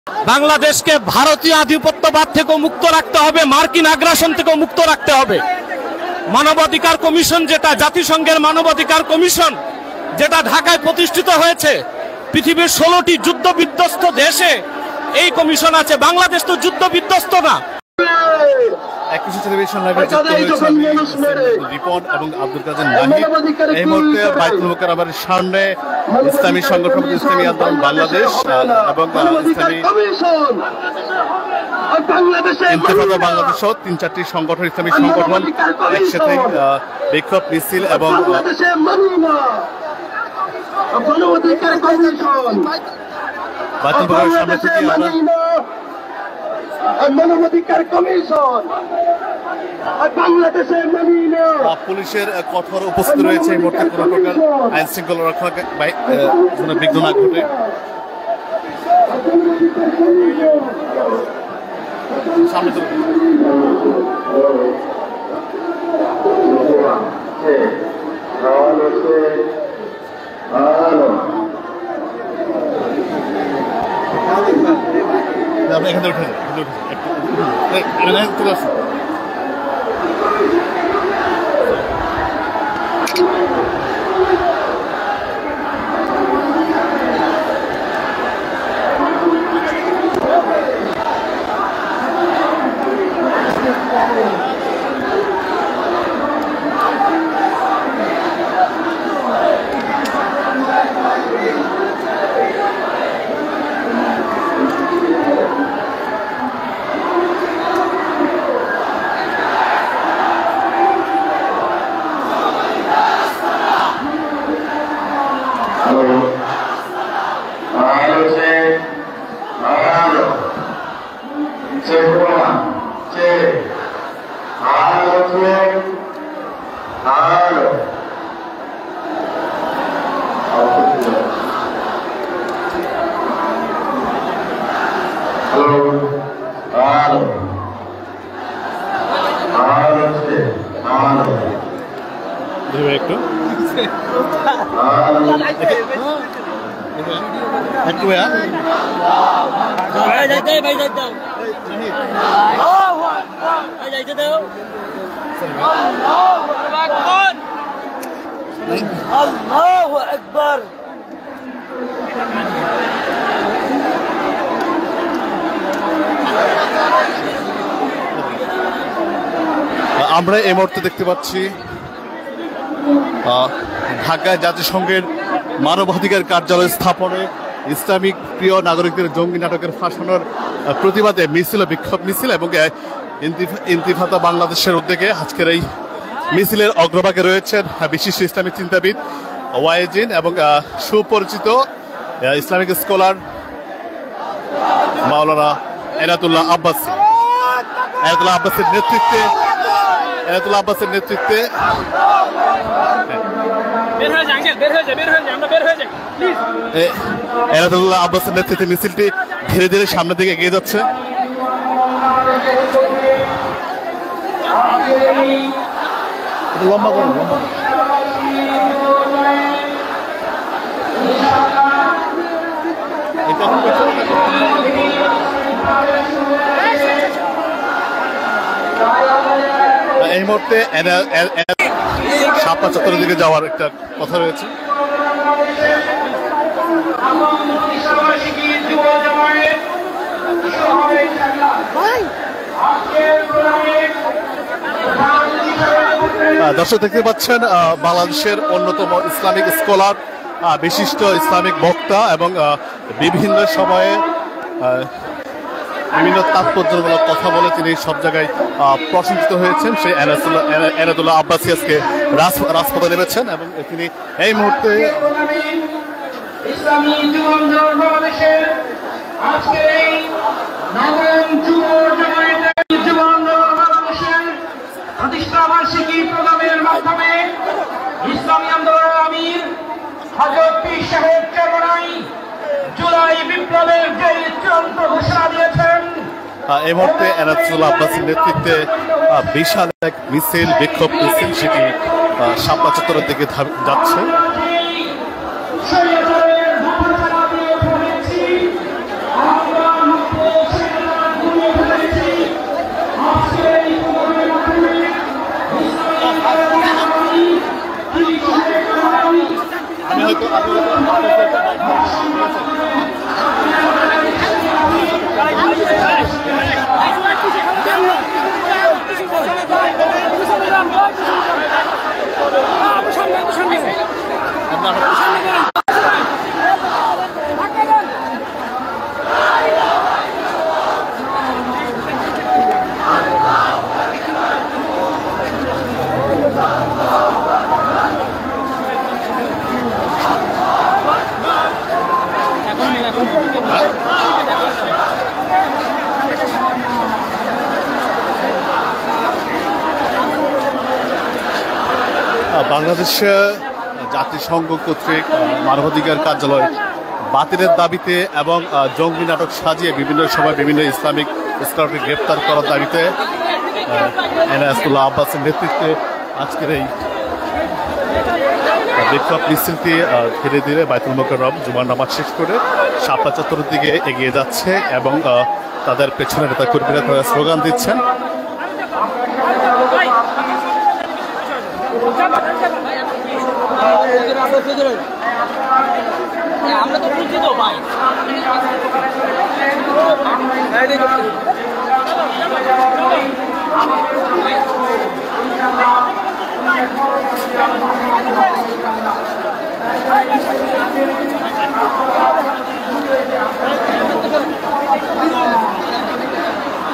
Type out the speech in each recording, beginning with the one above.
বাংলাদেশকে ভারতীয় আধিপত্যবাদ থেকে মুক্ত রাখতে হবে, মার্কিন আগ্রাসন থেকে মুক্ত রাখতে হবে। মানবাধিকার কমিশন, যেটা জাতিসংঘের মানবাধিকার কমিশন, যেটা ঢাকায় প্রতিষ্ঠিত হয়েছে, পৃথিবীর 16টি যুদ্ধ বিধ্বস্ত দেশে এই কমিশন আছে। বাংলাদেশ তো যুদ্ধ বিধ্বস্ত না। রিপন এবং আব্দুল কাদের নাহিদ এই মুহূর্তে বাইতুল মুকাররমের সামনে ইসলামী সংগঠন ইসলামী আন্দোলন বাংলাদেশ এবং ইসলামী ইন্তেফাদা বাংলাদেশ সহ 3-4টি সংগঠন, ইসলামী সংগঠন একসাথে বিক্ষোভ মিছিল এবং বাইতুল মুকাররমের সামনে থেকে মানবাধিকার কমিশন বাংলাদেশের পুলিশের কঠোর উপস্থিত রয়েছে এই মুহূর্তে কোনো প্রকার আইন শৃঙ্খলা রক্ষা বিঘ্ন না ঘটে। সামনে আপনি এখান থেকে উঠে চলে আসুন। একটু আমরা এই মুহূর্তে দেখতে পাচ্ছি ঢাকায় জাতিসংঘের মানবাধিকার কার্যালয় স্থাপনে ইসলামিক প্রিয় নাগরিকদের জঙ্গি নাটকের ফাঁসানোর প্রতিবাদে মিছিল, বিক্ষোভ মিছিল এবং ইন্তিফাদা বাংলাদেশের উদ্যোগে আজকের এই মিছিলের অগ্রভাগে রয়েছেন বিশিষ্ট ইসলামিক চিন্তাবিদ ওয়াইজিন এবং সুপরিচিত ইসলামিক স্কলার মাওলানা এনায়েতুল্লাহ আব্বাসীর নেতৃত্বে এনায়েতুল্লাহ আব্বাসের নেতৃত্বে মিছিলটি ধীরে ধীরে সামনের দিকে এগিয়ে যাচ্ছে। লম্বা করুন, এই মুহূর্তে শাপলা চত্বরের দিকে যাওয়ার একটা কথা রয়েছে। দর্শক দেখতে পাচ্ছেন বাংলাদেশের অন্যতম ইসলামিক স্কলার, বিশিষ্ট ইসলামিক বক্তা এবং বিভিন্ন সময়ে বিভিন্ন তাৎপর্যমূলক কথা বলে তিনি সব জায়গায় প্রশংসিত হয়েছেন। সেই এনায়েতুল্লাহ আব্বাসী আজকে রাজপথে নেমেছেন এবং তিনি এই মুহূর্তে ইসলামী যুবক বাংলাদেশের আজকের এই নবম বাংলাদেশের প্রতিষ্ঠা বার্ষিকী প্রোগ্রামের মাধ্যমে ইসলামী আন্দোলনের আমির হযরত পীর সাহেব চরমনাই জুলাই বিপ্লবের যে চূড়ান্ত ঘোষণা দিয়েছেন, এই মুহূর্তে এনায়েতুল্লাহ আব্বাসীর নেতৃত্বে বিশাল এক মিছিল, বিক্ষোভ মিছিল, সেটি শাপলা চত্বরের দিকে যাচ্ছে। বাংলাদেশে জাতিসংঘ কর্তৃক মানবাধিকার কার্যালয় বাতিলের দাবিতে এবং জঙ্গি নাটক সাজিয়ে বিভিন্ন সময় বিভিন্ন ইসলামিক স্কলারকে গ্রেপ্তার করার দাবিতে এনায়েতুল্লাহ আব্বাসের নেতৃত্বে আজকের এই বিক্ষোভ মিছিলটি ধীরে ধীরে বাইতুল মোকাররম জুমার নামাজ শেষ করে শাপলা চত্বরের দিকে এগিয়ে যাচ্ছে এবং তাদের পেছনে নেতা কর্মীরা তারা স্লোগান দিচ্ছেন। আমরা তো বুঝি তো ভাই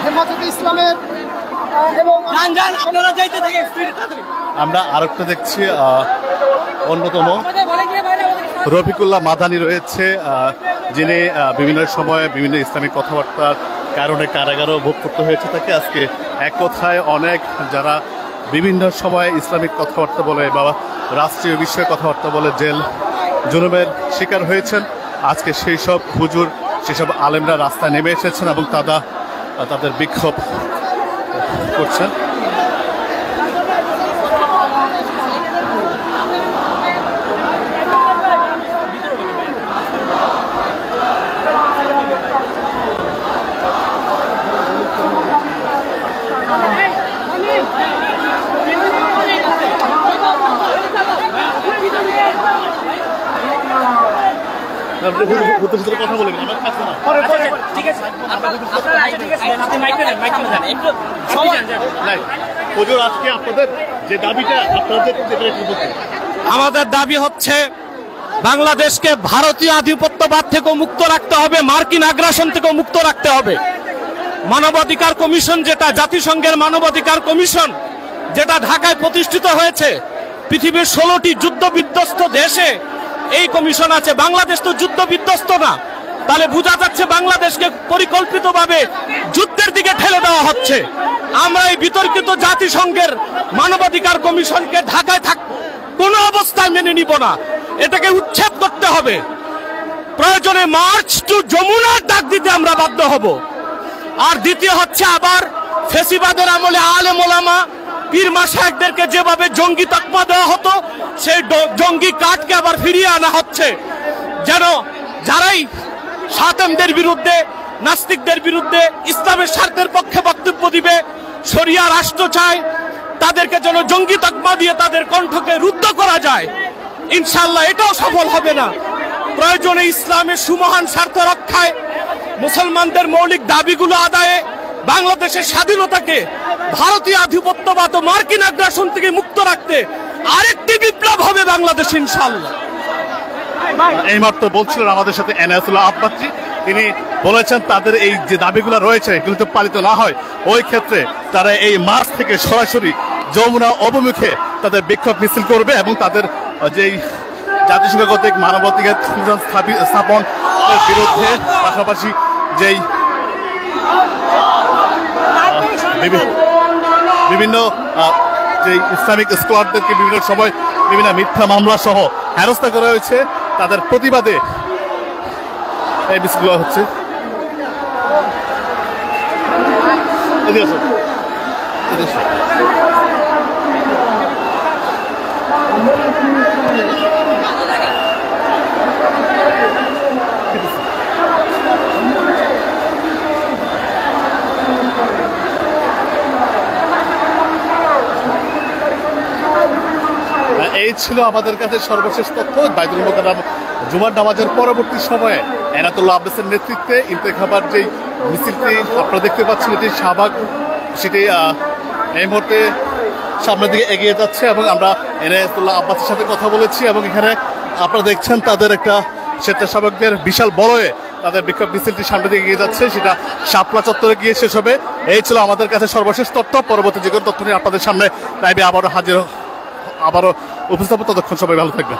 হেফাজতে ইসলামের এবং আপনারা যাইতে থেকে আমরা আরেকটা দেখছি অন্যতম রফিকুল্লাহ মাদানী রয়েছে, যিনি বিভিন্ন সময়ে বিভিন্ন ইসলামিক কথাবার্তার কারণে কারাগারও ভোগ করতে হয়েছে তাকে। আজকে এক কথায় অনেক যারা বিভিন্ন সময়ে ইসলামিক কথাবার্তা বলে বা রাষ্ট্রীয় বিষয়ে কথাবার্তা বলে জেল জুলুমের শিকার হয়েছেন, আজকে সেই সব হুজুর সেসব আলেমরা রাস্তায় নেমে এসেছেন এবং তাদের বিক্ষোভ করছেন। কথা বলে আজকে আপনাদের যে দাবিটা আমাদের দাবি হচ্ছে বাংলাদেশকে ভারতীয় আধিপত্যবাদ থেকে মুক্ত রাখতে হবে, মার্কিন আগ্রাসন থেকে মুক্ত রাখতে হবে। মানবাধিকার কমিশন যেটা জাতিসংঘের মানবাধিকার কমিশন যেটা ঢাকায় প্রতিষ্ঠিত হয়েছে, পৃথিবীর 16টি যুদ্ধ বিধ্বস্ত দেশে এই কমিশন আছে। বাংলাদেশ তো যুদ্ধ বিধ্বস্ত না, তাহলে বোঝা যাচ্ছে বাংলাদেশকে পরিকল্পিতভাবে যুদ্ধের দিকে ঠেলে দেওয়া হচ্ছে। আমরা এই বিতর্কিত জাতিসংঘের মানবাধিকার কমিশনকে ঢাকায় কোনো অবস্থায় মেনে নিব না, এটাকে উচ্ছেদ করতে হবে। প্রয়োজনে মার্চ টু যমুনার ডাক দিতে আমরা বাধ্য হব। আর দ্বিতীয় হচ্ছে, আবার ফেসিবাদের আমলে আলেম ওলামা পীর মাশায়েখদেরকে যেভাবে জঙ্গি তকমা দেওয়া হতো, সেই জঙ্গি কার্ডকে আবার ফিরিয়ে আনা হচ্ছে, যেন যারাই সাতেমদের বিরুদ্ধে, নাস্তিকদের বিরুদ্ধে, ইসলামের স্বার্থের পক্ষে বক্তব্য দিবে, শরিয়া রাষ্ট্র চায়, তাদেরকে যেন জঙ্গি তকমা দিয়ে তাদের কণ্ঠকে রুদ্ধ করা যায়। ইনশাআল্লাহ এটাও সফল হবে না। প্রয়োজনে ইসলামের সুমহান স্বার্থ রক্ষায়, মুসলমানদের মৌলিক দাবিগুলো আদায়ে, বাংলাদেশের স্বাধীনতাকে ভারতীয় আধিপত্যবাদ ও মার্কিন আগ্রাসন থেকে মুক্ত রাখতে আরেকটি বিপ্লব হবে বাংলাদেশ ইনশাআল্লাহ। এইমাত্র বলছিলেন আমাদের সাথে এনায়েতুল্লাহ আব্বাসী, তিনি বলেছেন তাদের এই যে দাবিগুলো রয়েছে এগুলো তো পালিত না হয়, ওই ক্ষেত্রে তারা এই মার্চ থেকে সরাসরি যমুনা অভিমুখে তাদের বিক্ষোভ মিছিল করবে এবং তাদের যেই জাতিসংঘ কর্তৃক মানবাধিকার স্থাপন বিরুদ্ধে পাশাপাশি যেই বিভিন্ন যে ইসলামিক স্কলারদেরকে বিভিন্ন সময় বিভিন্ন মিথ্যা মামলা সহ হেনস্থা করা হয়েছে, তাদের প্রতিবাদে এই মিছিলগুলো হচ্ছে। এই ছিল আমাদের কাছে সর্বশেষ তথ্য। বাইতুল মোকাররম জুমার নামাজের পরবর্তী সময়ে এনায়েতুল্লাহ আব্বাসের নেতৃত্বে ইন্তেখাবার যেই মিছিলটি আপনারা দেখতে পাচ্ছেন, এটি শাহবাগ, সেটি এই মুহূর্তে সামনের দিকে এগিয়ে যাচ্ছে এবং আমরা এনায়েতুল্লাহ আব্বাসের সাথে কথা বলেছি এবং এখানে আপনারা দেখছেন তাদের একটা স্বেচ্ছাসেবকদের বিশাল বলয়ে তাদের বিক্ষোভ মিছিলটি সামনের দিকে এগিয়ে যাচ্ছে, সেটা শাপলা চত্বরে গিয়ে শেষ হবে। এই ছিল আমাদের কাছে সর্বশেষ তথ্য। পরবর্তী যে কোনো তথ্য নিয়ে আপনাদের সামনে লাইভে আবারও উপস্থাপন। ততক্ষণ সবাই ভালো থাকবেন।